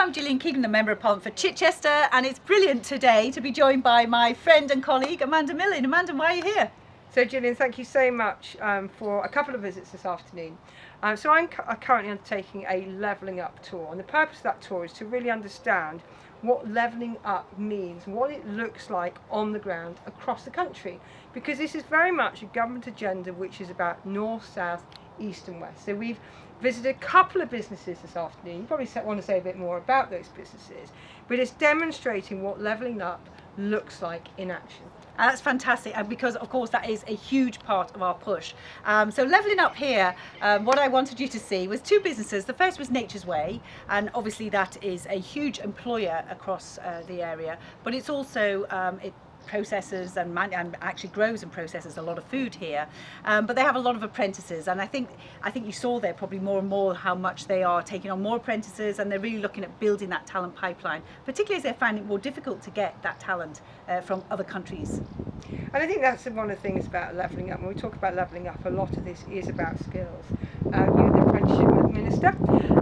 I'm Gillian Keegan, the Member of Parliament for Chichester, and it's brilliant today to be joined by my friend and colleague Amanda Millen. Amanda, why are you here? So Gillian, thank you so much for a couple of visits this afternoon. So I'm currently undertaking a levelling up tour, and the purpose of that tour is to really understand what levelling up means, what it looks like on the ground across the country, because this is very much a government agenda which is about north, south, east and west. So we've visited a couple of businesses this afternoon. You probably want to say a bit more about those businesses, but it's demonstrating what levelling up looks like in action. And that's fantastic, and because of course that is a huge part of our push. So levelling up here, what I wanted you to see was two businesses. The first was Nature's Way, and obviously that is a huge employer across the area, but it's also it processes and actually grows and processes a lot of food here, but they have a lot of apprentices, and I think you saw there probably more and more how much they are taking on more apprentices, and they're really looking at building that talent pipeline, particularly as they're finding it more difficult to get that talent from other countries. And I think that's one of the things about levelling up. When we talk about levelling up, a lot of this is about skills. You're the apprenticeship minister,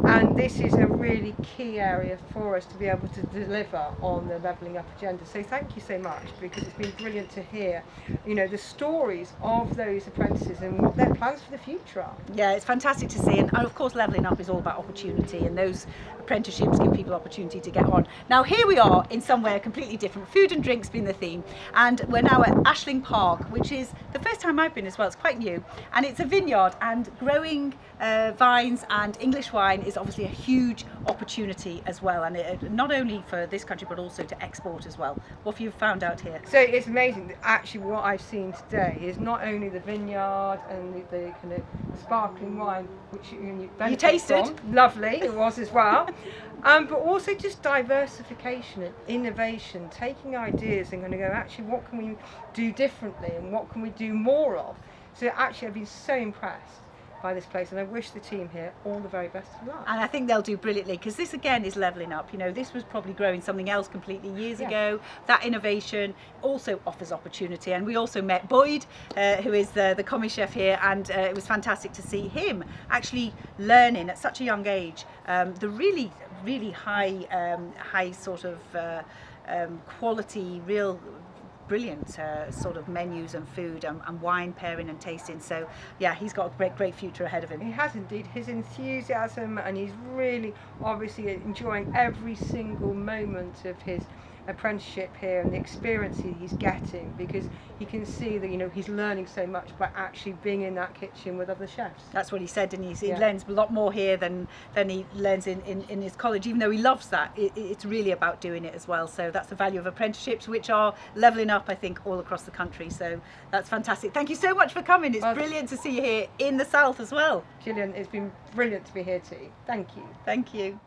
and this is a really key area for us to be able to deliver on the levelling up agenda. So thank you so much, because it's been brilliant to hear, you know, the stories of those apprentices and what their plans for the future are. Yeah, it's fantastic to see, and of course levelling up is all about opportunity, and those apprenticeships give people opportunity to get on. Now here we are in somewhere completely different, food and drinks being the theme, and we're now at Ashling Park, which is the first time I've been as well. It's quite new, and it's a vineyard, and growing vines and English wine is obviously a huge opportunity as well, and not only for this country but also to export as well. What have you found out here? So it's amazing. Actually, what I've seen today is not only the vineyard and the kind of sparkling wine, which you tasted. From. Lovely, it was as well. But also just diversification and innovation, taking ideas and going to go, actually, what can we do differently and what can we do more of? So actually, I've been so impressed by this place, and I wish the team here all the very best of luck. And I think they'll do brilliantly, because this again is levelling up. You know, this was probably growing something else completely years ago. That innovation also offers opportunity, and we also met Boyd, who is the commis chef here, and it was fantastic to see him actually learning at such a young age the really high sort of quality, real brilliant sort of menus and food and wine pairing and tasting. So yeah, he's got a great future ahead of him. He has indeed. His enthusiasm, and he's really obviously enjoying every single moment of his apprenticeship here and the experience he's getting, because he can see that, you know, he's learning so much by actually being in that kitchen with other chefs. That's what he said, and he learns a lot more here than he learns in his college, even though he loves that. It's really about doing it as well. So that's the value of apprenticeships, which are levelling up, I think, all across the country. So that's fantastic. Thank you so much for coming. It's brilliant to see you here in the south as well. Gillian, it's been brilliant to be here too. Thank you. Thank you.